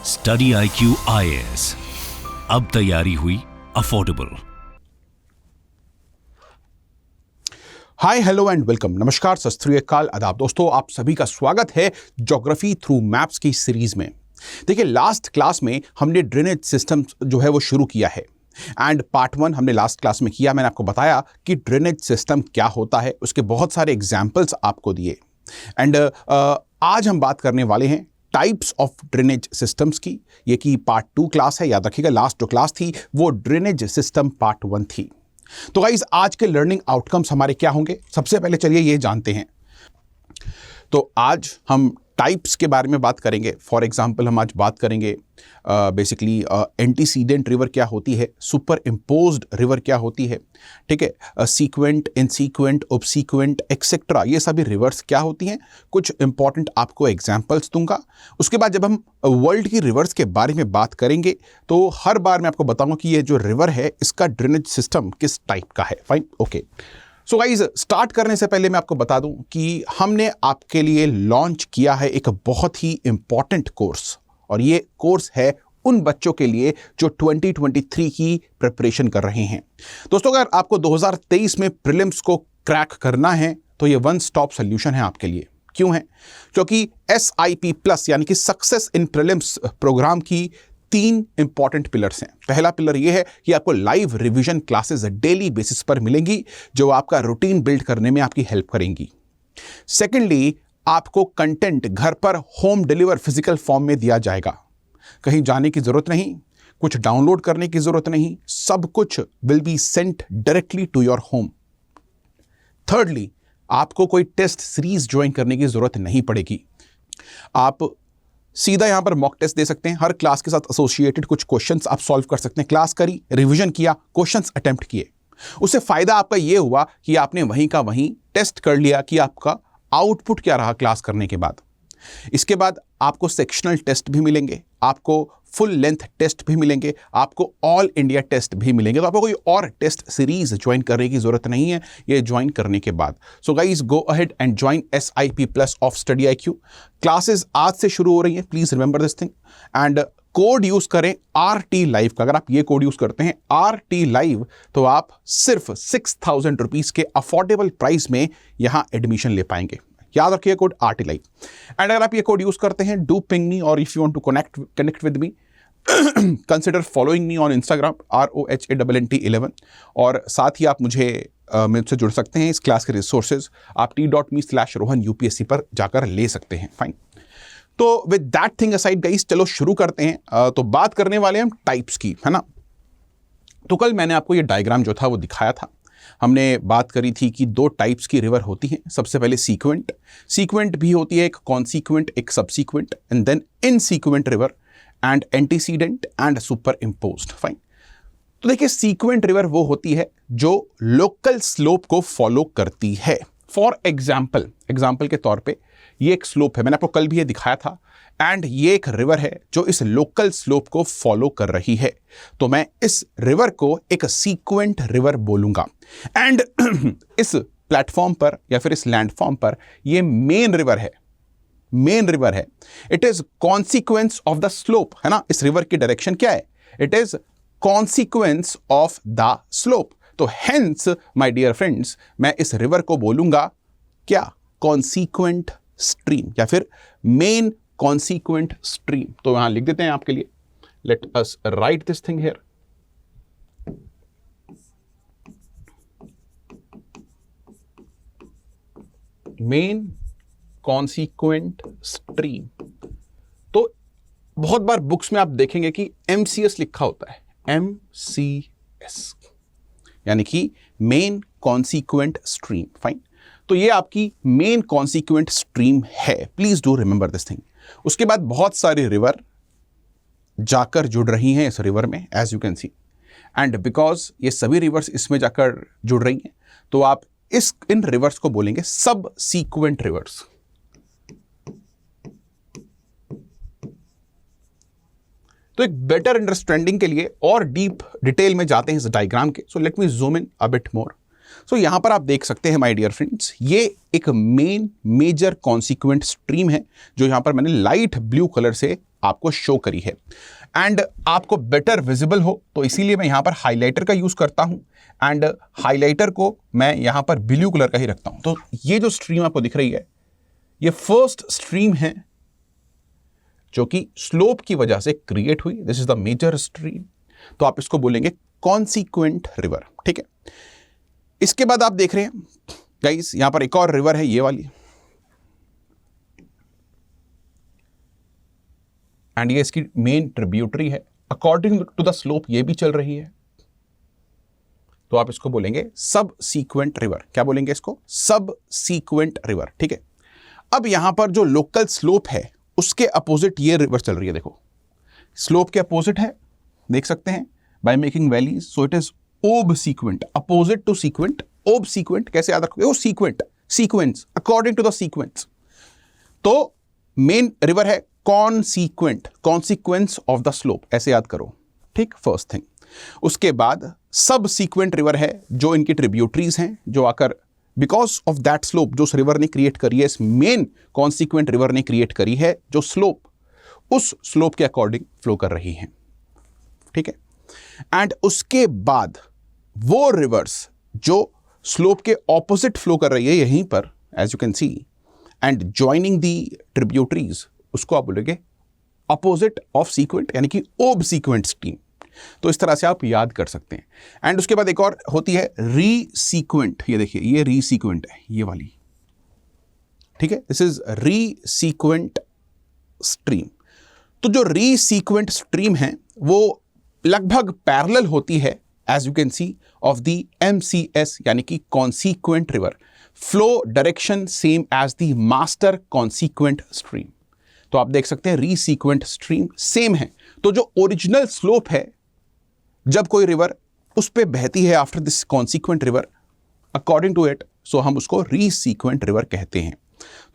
Study IQ IAS, अब तैयारी हुई affordable. Hi hello and welcome. नमस्कार, सत श्री अकाल, आदाब दोस्तों, आप सभी का स्वागत है ज्योग्राफी थ्रू मैप्स की सीरीज में। देखिए, लास्ट क्लास में हमने ड्रेनेज सिस्टम जो है वो शुरू किया है एंड पार्ट 1 हमने लास्ट क्लास में किया। मैंने आपको बताया कि ड्रेनेज सिस्टम क्या होता है, उसके बहुत सारे एग्जाम्पल्स आपको दिए एंड आज हम बात करने वाले हैं टाइप्स ऑफ ड्रेनेज सिस्टम्स की। ये की पार्ट 2 क्लास है, याद रखिएगा। लास्ट जो क्लास थी वो ड्रेनेज सिस्टम पार्ट 1 थी। तो गाइस, आज के लर्निंग आउटकम्स हमारे क्या होंगे, सबसे पहले चलिए ये जानते हैं। तो आज हम टाइप्स के बारे में बात करेंगे। फॉर एग्जांपल हम आज बात करेंगे बेसिकली एंटीसीडेंट रिवर क्या होती है, सुपर इम्पोज्ड रिवर क्या होती है, ठीक है, सीक्वेंट, इनसीक्वेंट, ऑब्सीक्वेंट एक्सेट्रा, ये सभी रिवर्स क्या होती हैं। कुछ इंपॉर्टेंट आपको एग्जांपल्स दूंगा। उसके बाद जब हम वर्ल्ड की रिवर्स के बारे में बात करेंगे तो हर बार मैं आपको बताऊंगा कि ये जो रिवर है इसका ड्रेनेज सिस्टम किस टाइप का है। Fine, okay. So guys, start करने से पहले मैं आपको बता दूं कि हमने आपके लिए लॉन्च किया है एक बहुत ही इंपॉर्टेंट कोर्स, और ये कोर्स है उन बच्चों के लिए जो 2023 की प्रिपरेशन कर रहे हैं। दोस्तों, अगर आपको 2023 में प्रीलिम्स को क्रैक करना है तो ये वन स्टॉप सोल्यूशन है आपके लिए। क्यों है? क्योंकि SIP प्लस यानी कि सक्सेस इन प्रीलिम्स प्रोग्राम की 3 इंपॉर्टेंट पिलर्स हैं। पहला पिलर यह है कि आपको live revision classes daily basis पर मिलेंगी जो आपका रूटीन बिल्ड करने में आपकी हेल्प करेंगी। सेकेंडली, आपको कंटेंट घर पर होम डिलीवर फिजिकल फॉर्म में दिया जाएगा। कहीं जाने की जरूरत नहीं, कुछ डाउनलोड करने की जरूरत नहीं, सब कुछ will be sent directly to your home. Thirdly, आपको कोई टेस्ट सीरीज ज्वाइन करने की जरूरत नहीं पड़ेगी। आप सीधा यहां पर मॉक टेस्ट दे सकते हैं। हर क्लास के साथ एसोसिएटेड कुछ क्वेश्चंस आप सॉल्व कर सकते हैं। क्लास करी, रिवीजन किया, क्वेश्चंस अटेम्प्ट किए, उससे फायदा आपका यह हुआ कि आपने वहीं का वहीं टेस्ट कर लिया कि आपका आउटपुट क्या रहा क्लास करने के बाद। इसके बाद आपको सेक्शनल टेस्ट भी मिलेंगे, आपको फुल लेंथ टेस्ट भी मिलेंगे, आपको ऑल इंडिया टेस्ट भी मिलेंगे। तो आपको कोई और टेस्ट सीरीज ज्वाइन करने की जरूरत नहीं है ये ज्वाइन करने के बाद। So guys, go ahead and join SIP plus of study IQ। Classes आज से शुरू हो रही हैं, please remember this thing and code use करें RT लाइव का। अगर आप ये कोड यूज करते हैं RT लाइव तो आप सिर्फ 6000 रुपीज के अफोर्डेबल प्राइस में यहां एडमिशन ले पाएंगे। याद रखिए कोड RT लाइव। एंड अगर आप ये कोड यूज करते हैं, डू पिंग मी, और if you want to connect with me, consider following me on Instagram ROHANNT11, और साथ ही आप मुझसे जुड़ सकते हैं। इस क्लास के रिसोर्सेज आप t.me/rohan UPSC पर जाकर ले सकते हैं। फाइन, तो with that thing aside guys, चलो शुरू करते हैं। तो बात करने वाले हैं हम टाइप्स की, है ना। तो कल मैंने आपको ये डायग्राम जो था वो दिखाया था। हमने बात करी थी कि 2 टाइप्स की रिवर होती हैं। सबसे पहले सीक्वेंट भी होती है, एक कॉन्सीक्वेंट, एक subsequent, and then insequent river and antecedent and superimposed. Fine. तो देखिए, सीक्वेंट रिवर वो होती है जो लोकल स्लोप को फॉलो करती है। फॉर एग्जाम्पल के तौर पे ये एक स्लोप है, मैंने आपको कल भी ये दिखाया था, एंड ये एक रिवर है जो इस लोकल स्लोप को फॉलो कर रही है। तो मैं इस रिवर को एक सीक्वेंट रिवर बोलूंगा। एंड इस प्लेटफॉर्म पर या फिर इस लैंडफॉर्म पर ये मेन रिवर है। It is consequence of the slope, है ना। इस रिवर की डायरेक्शन क्या है? It is consequence of the slope. तो हेंस माय डियर फ्रेंड्स, मैं इस रिवर को बोलूंगा क्या? कॉन्सिक्वेंट स्ट्रीम या फिर मेन कॉन्सिक्वेंट स्ट्रीम। तो यहां लिख देते हैं आपके लिए, let us right this thing here. Main consequent stream. तो बहुत बार बुक्स में आप देखेंगे कि MCS लिखा होता है, MCS यानी कि मेन कॉन्सिक्वेंट स्ट्रीम। फाइन, तो ये आपकी मेन कॉन्सिक्वेंट स्ट्रीम है। Please do remember this thing. उसके बाद बहुत सारी रिवर जाकर जुड़ रही हैं इस रिवर में, as you can see, and because ये सभी रिवर्स इसमें जाकर जुड़ रही हैं तो आप इन रिवर्स को बोलेंगे सब सीक्वेंट रिवर्स। तो एक बेटर अंडरस्टैंडिंग के लिए और डीप डिटेल में जाते हैं इस डायग्राम के। So let me zoom in a bit more. सो यहां पर आप देख सकते हैं माय डियर फ्रेंड्स, ये एक मेजर कॉन्सिक्वेंट स्ट्रीम है जो यहां पर मैंने लाइट ब्लू कलर से आपको शो करी है। एंड आपको बेटर विजिबल हो तो इसीलिए मैं यहां पर हाइलाइटर का यूज करता हूं, एंड हाइलाइटर को मैं यहां पर ब्लू कलर का ही रखता हूं। तो ये जो स्ट्रीम आपको दिख रही है, ये फर्स्ट स्ट्रीम है जो कि स्लोप की वजह से क्रिएट हुई। This is the major stream, तो आप इसको बोलेंगे कॉन्सिक्वेंट रिवर, ठीक है। इसके बाद आप देख रहे हैं गाइस, यहां पर एक और रिवर है, ये वाली, एंड ये इसकी मेन ट्रिब्यूटरी है। अकॉर्डिंग टू द स्लोप ये भी चल रही है, तो आप इसको बोलेंगे सब सीक्वेंट रिवर। क्या बोलेंगे इसको? सब सीक्वेंट रिवर, ठीक है। अब यहां पर जो लोकल स्लोप है उसके अपोजिट ये रिवर चल रही है। देखो स्लोप के अपोजिट है, देख सकते हैं, by making valleys, so it is obsequent, opposite to sequent. Obsequent कैसे याद रखोगे? वो sequent, sequence, according to the sequence. तो मेन रिवर है consequent, consequence of the slope, ऐसे याद करो, ठीक, फर्स्ट थिंग। उसके बाद सब सीक्वेंट रिवर है जो इनकी ट्रिब्यूटरीज हैं, जो आकर बिकॉज ऑफ दैट स्लोप जो उस रिवर ने क्रिएट करी है, इस मेन कॉन्सिक्वेंट रिवर ने क्रिएट करी है, जो स्लोप उस स्लोप के अकॉर्डिंग फ्लो कर रही है, ठीक है। एंड उसके बाद वो रिवर्स जो स्लोप के ऑपोजिट फ्लो कर रही है यहीं पर, as you can see, and joining the tributaries, उसको आप बोलोगे अपोजिट ऑफ सीक्वेंट, यानी कि ओब सीक्वेंट स्ट्रीम। तो इस तरह से आप याद कर सकते हैं। एंड उसके बाद एक और होती है रीसीक्वेंट, ये देखिए ये रीसीक्वेंट है, ये वाली, ठीक है, दिस इज रीसीक्वेंट स्ट्रीम। तो जो रीसीक्वेंट स्ट्रीम है वो लगभग पैरेलल होती है, as you can see, of the MCS, यानी कि consequent river, flow direction same as the master consequent stream. तो आप देख सकते हैं रीसीक्वेंट स्ट्रीम सेम है। तो जो ओरिजिनल स्लोप है जब कोई रिवर उस पे बहती है after this consequent river, according to it, so हम उसको रीसीक्वेंट रिवर कहते हैं।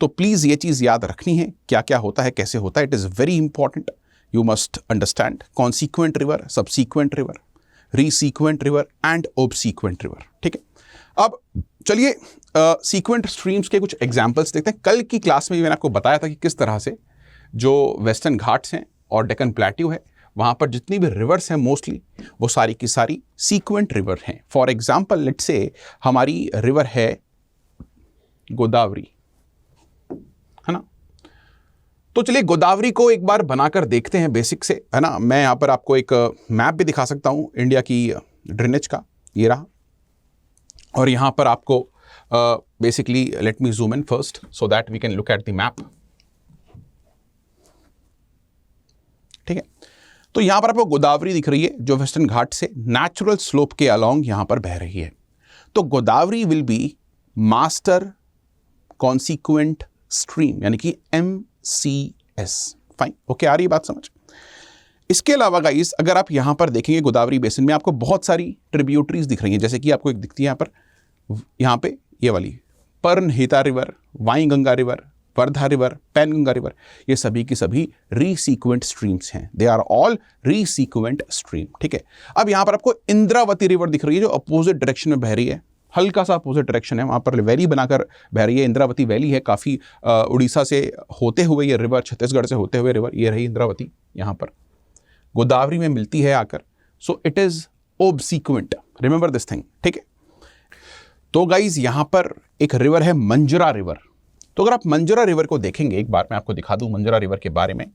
तो प्लीज ये चीज याद रखनी है, क्या क्या होता है, कैसे होता है, it is very important, you must understand consequent river, subsequent river, resequent river and obsequent river, ठीक है। अब चलिए सीक्वेंट स्ट्रीम्स के कुछ एग्जाम्पल्स देखते हैं। कल की क्लास में मैंने आपको बताया था कि किस तरह से जो वेस्टर्न घाट्स हैं और डेक्कन प्लेट्यू है, वहाँ पर जितनी भी रिवर्स हैं मोस्टली वो सारी की सारी सीक्वेंट रिवर हैं। फॉर एग्जाम्पल लेट्स से हमारी रिवर है गोदावरी, है ना। तो चलिए गोदावरी को एक बार बनाकर देखते हैं बेसिक से, है ना। मैं यहाँ पर आपको एक मैप भी दिखा सकता हूँ इंडिया की ड्रेनेज का, ये रहा। और यहाँ पर आपको basically let me zoom in first so that we can look at the map, ठीक है। तो यहां पर आपको गोदावरी दिख रही है जो वेस्टर्न घाट से नेचुरल स्लोप के अलोंग यहां पर बह रही है। तो Godavari will be master consequent stream, यानी कि MCS। फाइन, ओके, आ रही बात समझ। इसके अलावा गाइस अगर आप यहां पर देखेंगे गोदावरी बेसिन में आपको बहुत सारी ट्रिब्यूटरीज दिख रही हैं, जैसे कि आपको एक दिखती है यहां पे ये वाली Pranhita river, Wainganga river, Wardha river, Penganga river, ये सभी की सभी रीसीक्वेंट स्ट्रीम्स हैं। They are all resequent stream, ठीक है। अब यहां पर आपको इंद्रावती रिवर दिख रही है जो अपोजिट डायरेक्शन में बह रही है, हल्का सा अपोजिट डायरेक्शन है, वहां पर वैली बनाकर बह रही है। इंद्रावती वैली है, काफी उड़ीसा से होते हुए ये रिवर, छत्तीसगढ़ से होते हुए रिवर, ये रही इंद्रावती, यहां पर गोदावरी में मिलती है आकर। So it is obsequent, remember this thing, ठीक है। तो गाइज यहां पर एक रिवर है मंजरा रिवर। तो अगर आप मंजरा रिवर को देखेंगे, एक बार मैं आपको दिखा दूं मंजरा रिवर के बारे में,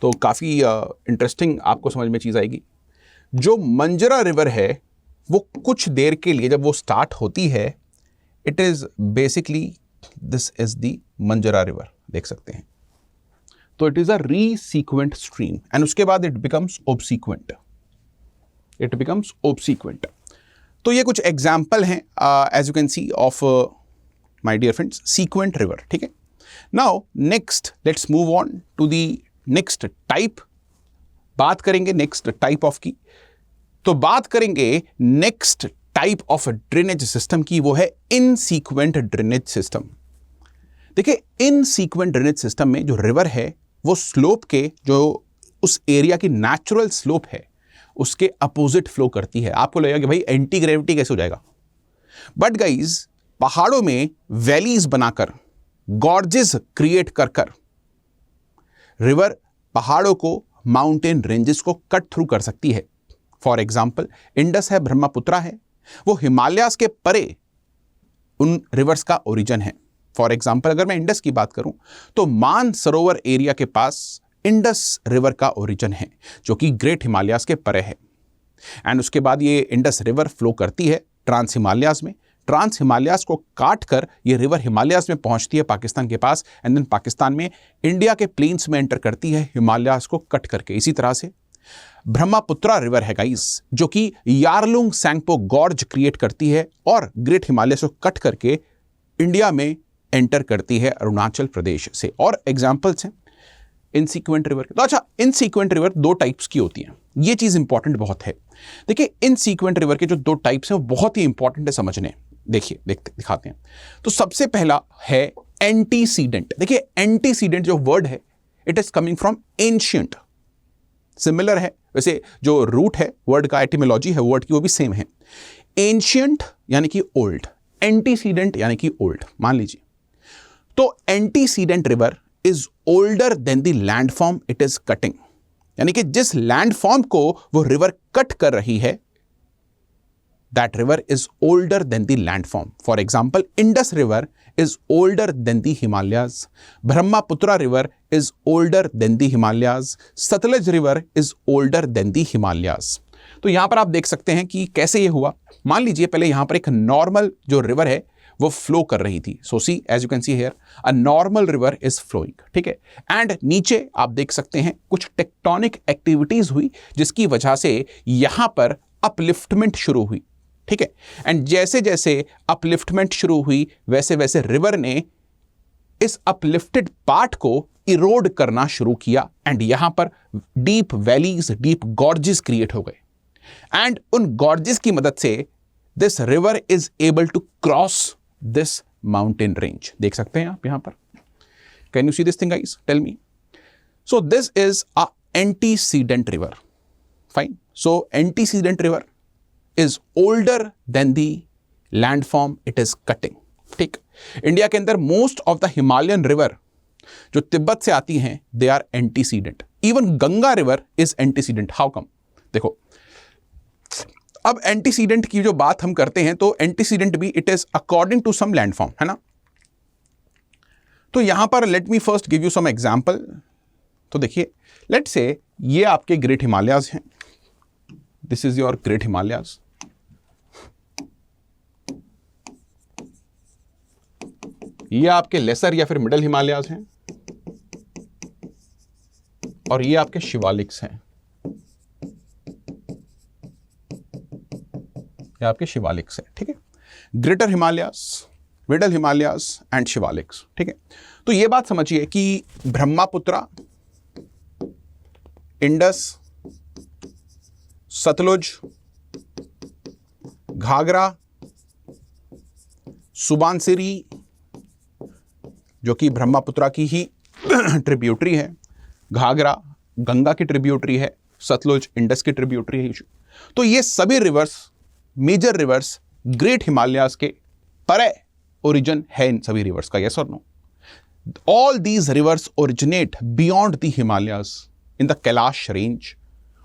तो काफ़ी इंटरेस्टिंग आपको समझ में चीज़ आएगी। जो मंजरा रिवर है वो कुछ देर के लिए जब वो स्टार्ट होती है, it is basically this is the Manjra river, देख सकते हैं। तो it is a resequent stream and उसके बाद it becomes obsequent, it becomes obsequent. तो ये कुछ एग्जाम्पल हैं as you can see of my dear friends sequent river, ठीक है। now next let's move on to the next type, बात करेंगे next type of की। तो बात करेंगे next type of drainage system की, वो है insequent drainage system। देखिए insequent drainage system में जो रिवर है वो स्लोप के, जो उस एरिया की नेचुरल स्लोप है उसके अपोजिट फ्लो करती है। आपको लगेगा कि भाई एंटी ग्रेविटी कैसे हो जाएगा, बट गाइज पहाड़ों में वैलीज बनाकर, गॉर्जेस क्रिएट कर कर रिवर पहाड़ों को, माउंटेन रेंजेस को कट थ्रू कर सकती है। फॉर एग्जाम्पल इंडस है, ब्रह्मपुत्रा है, वो हिमालयास के परे उन रिवर्स का ओरिजिन है। फॉर एग्जाम्पल अगर मैं इंडस की बात करूं तो मान सरोवर एरिया के पास इंडस रिवर का ओरिजिन है, जो कि ग्रेट हिमालयास के परे है। एंड उसके बाद ये इंडस रिवर फ्लो करती है ट्रांस हिमालयास में। ट्रांस हिमालयास को काट कर ये रिवर हिमालयास में पहुंचती है पाकिस्तान के पास, एंड देन पाकिस्तान में इंडिया के प्लेन्स में एंटर करती है हिमालयास को कट करके। इसी तरह से ब्रह्मपुत्रा रिवर है गाइस, जो कि यारलुंग सैंगपो गॉर्ज क्रिएट करती है और ग्रेट हिमालयास को कट करके इंडिया में एंटर करती है अरुणाचल प्रदेश से। और एग्जाम्पल्स हैं इनसीक्वेंट रिवर के। तो अच्छा, इनसीक्वेंट रिवर दो टाइप्स की होती हैं, ये चीज इंपॉर्टेंट बहुत है। देखिए इनसीक्वेंट रिवर के जो दो टाइप्स हैं वो बहुत ही इंपॉर्टेंट है समझने। देखिए दिखाते हैं। तो सबसे पहला है एंटीसीडेंट। देखिए एंटीसीडेंट जो वर्ड है it is coming from ancient, similar है, वैसे जो रूट है वर्ड का, एटिमोलॉजी है वर्ड की, वो भी सेम है। एंशियंट यानी कि ओल्ड, एंटीसीडेंट यानी कि ओल्ड। मान लीजिए तो antecedent river is older than the landform it is cutting, यानी कि जिस लैंडफॉर्म को वो रिवर कट कर रही है that river is older than the landform. For example, Indus River is older than the Himalayas. Brahmaputra River is older than the Himalayas. Satluj River is older than the Himalayas. तो यहां पर आप देख सकते हैं कि कैसे ये हुआ। मान लीजिए पहले यहां पर एक नॉर्मल जो रिवर है वो फ्लो कर रही थी। So see as you can see here a normal river is flowing, ठीक है। एंड नीचे आप देख सकते हैं कुछ टेक्टोनिक एक्टिविटीज हुई जिसकी वजह से यहां पर अपलिफ्टमेंट शुरू हुई, ठीक है। एंड जैसे जैसे अपलिफ्टमेंट शुरू हुई वैसे वैसे रिवर ने इस अपलिफ्टेड पार्ट को इरोड करना शुरू किया, एंड यहां पर deep valleys, deep gorges create हो गए। एंड उन गॉर्जेस की मदद से this river is able to cross this mountain range. देख सकते हैं आप यहां पर। Can you see this thing guys? Tell me. So this is a antecedent river, fine. So antecedent river is older than the landform it is cutting, ठीक। India के अंदर most of the Himalayan river जो तिब्बत से आती हैं they are antecedent. Even Ganga river is antecedent. How come? देखो अब antecedent की जो बात हम करते हैं तो एंटीसीडेंट भी it is according to some landform, है ना। तो यहां पर let me first give you some example. तो देखिए लेट से ये आपके ग्रेट हिमालयाज हैं, this is your great Himalayas. ये आपके लेसर या फिर मिडल हिमालयाज हैं, और ये आपके शिवालिक्स हैं, ये आपके शिवालिक्स हैं, ठीक है। Greater Himalayas, middle Himalayas and Shivaliks, ठीक है। तो ये बात समझिए कि ब्रह्मपुत्रा, इंडस, सतलुज, घाघरा, सुबानसिरी जो कि ब्रह्मपुत्रा की ही ट्रिब्यूटरी है, घाघरा गंगा की ट्रिब्यूटरी है, सतलुज इंडस की ट्रिब्यूटरी है। तो ये सभी rivers, major rivers great Himalayas के परे ओरिजिन है इन सभी रिवर्स का, यस और no? All these rivers originate beyond the Himalayas in the Kailash range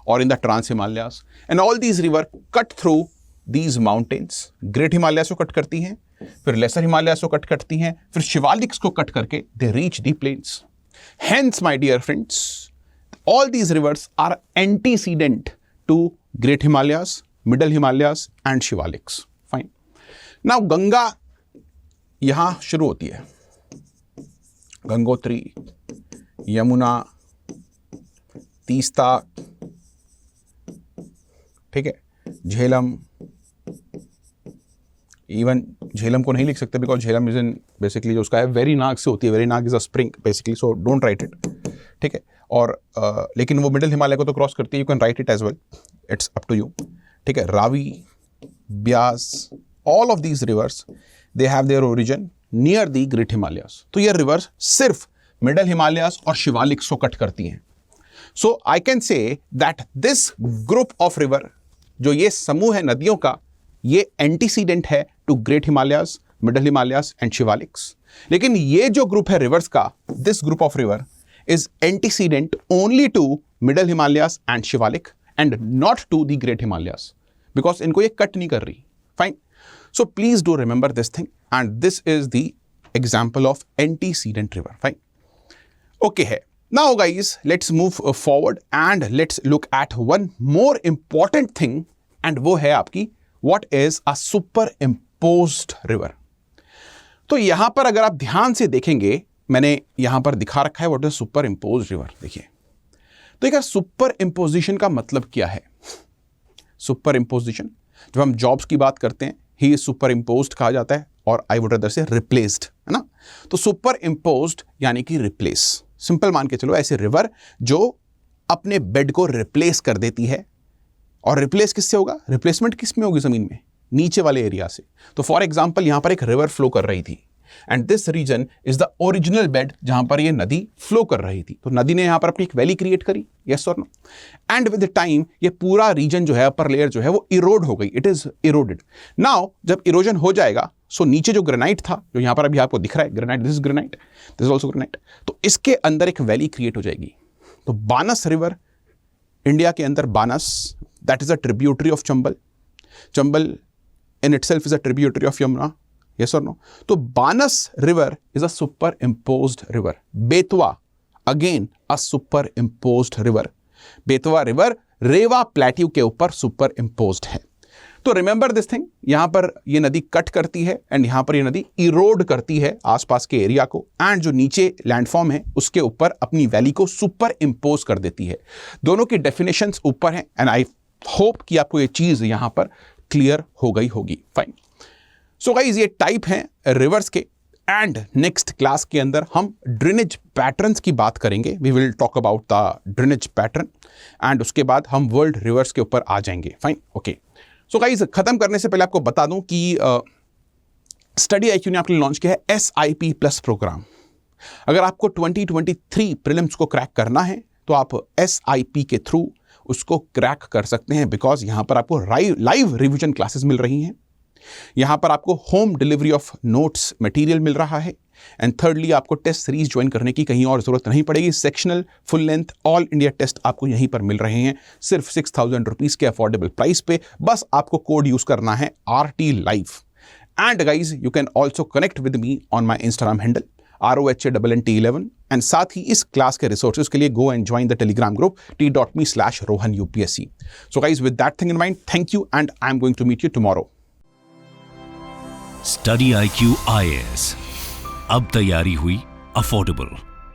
और in the trans Himalayas, and all these river cut through these mountains. Great Himalayas को कट करती हैं, फिर लेसर हिमालयाज को कट करती हैं, फिर शिवालिक्स को कट करके they reach the plains. Hence my dear friends, all these rivers are antecedent to great Himalayas, middle Himalayas and Shivaliks, fine. Now Ganga यहां शुरू होती है, गंगोत्री, यमुना, तीस्ता, ठीक है, झेलम। इवन झेलम को नहीं लिख सकते because Jhelum is in basically जो उसका है वेरीनाग से होती है, Verinag is a spring basically, so don't write it, ठीक है। और लेकिन वो मिडिल हिमालय को तो क्रॉस करती है, you can write it as well, it's up to you, ठीक है। Ravi, Beas, all of these rivers they have their origin near the great Himalayas. तो ये रिवर्स सिर्फ मिडिल हिमालयाज और शिवालिक्स को कट करती हैं। So I can say that this group of river, जो ये समूह है नदियों का, ये एंटीसीडेंट है to great Himalayas, middle Himalayas and Shivaliks. लेकिन ये जो ग्रुप है रिवर्स का, this group of river is antecedent only to middle Himalayas and Shivalik and not to the great Himalayas because इनको ये कट नहीं कर रही. Fine. So please do remember this thing, and this is the example of antecedent river. Fine. Okay है. Now guys, let's move forward and let's look at one more important thing, and वो है आपकी what is a superimposed river. तो यहां पर अगर आप ध्यान से देखेंगे, मैंने यहां पर दिखा रखा है what is super impose river. देखिए तो एक सुपर इम्पोजिशन का मतलब क्या है. सुपर इम्पोजिशन जब हम जॉब्स की बात करते हैं, ही इज सुपर इम्पोज्ड कहा जाता है, और आई वुड रदर से रिप्लेस्ड, है ना. तो सुपर इम्पोज्ड यानी कि रिप्लेस. सिंपल मान के चलो, ऐसे रिवर जो अपने बेड को रिप्लेस कर देती है. और रिप्लेस किससे होगा? रिप्लेसमेंट किस में होगी? जमीन में नीचे वाले एरिया से. तो फॉर एग्जाम्पल यहां पर एक रिवर फ्लो कर रही थी, and this region is the original bed जहां पर ये नदी फ्लो कर रही थी. तो नदी ने यहां पर अपनी एक वैली क्रिएट करी, यस और no. And with the time ये पूरा रीजन जो है, अपर लेयर जो है वो इरोड हो गई. It is eroded. नाउ जब इरोजन हो जाएगा, सो नीचे जो ग्रेनाइट था, जो यहां पर अभी आपको दिख रहा है granite, this is granite, this is also granite. तो इसके अंदर एक वैली क्रिएट हो जाएगी. तो बानस रिवर, इंडिया के अंदर Banas, that is a tributary of Chambal. Chambal in itself is a tributary of Yamuna, yes or no. तो Banas river is a superimposed river. Betwa again a superimposed river. Betwa river Rewa plateau के ऊपर superimposed है. तो रिमेंबर दिस थिंग, यहां पर ये नदी कट करती है एंड यहां पर ये नदी इरोड करती है आसपास के एरिया को, एंड जो नीचे लैंडफॉर्म है उसके ऊपर अपनी वैली को सुपर इम्पोज कर देती है. दोनों की डेफिनेशंस ऊपर हैं, एंड आई होप कि आपको ये चीज यहां पर क्लियर हो गई होगी. फाइन. सो गाइज ये टाइप हैं रिवर्स के, एंड नेक्स्ट क्लास के अंदर हम ड्रेनेज पैटर्न्स की बात करेंगे. We will talk about the drainage pattern, and उसके बाद हम वर्ल्ड रिवर्स के ऊपर आ जाएंगे. फाइन. ओके. सो गाइज खत्म करने से पहले आपको बता दूं कि स्टडी IQ ने आपके लिए लॉन्च किया है SIP प्लस प्रोग्राम. अगर आपको 2023 प्रीलिम्स को क्रैक करना है तो आप SIP के थ्रू उसको क्रैक कर सकते हैं, बिकॉज यहां पर आपको लाइव रिवीजन क्लासेस मिल रही हैं. यहां पर आपको home delivery of notes material मिल रहा है, एंड थर्डली आपको टेस्ट सीरीज ज्वाइन करने की कहीं और जरूरत नहीं पड़ेगी. Sectional, full length, all India test आपको यहीं पर मिल रहे हैं सिर्फ 6000 रुपीज के अफोर्डेबल प्राइस पे. बस आपको कोड यूज करना है RT Live. And guys you can also connect with me on my Instagram handle ROHANNT11, and साथ ही इस क्लास के रिसोर्सेज के लिए go and join the Telegram group t.me/RohanUPSC. So guys, with that thing in mind, thank you, and I'm going to meet you tomorrow. Study IQ IAS, अब तैयारी हुई affordable.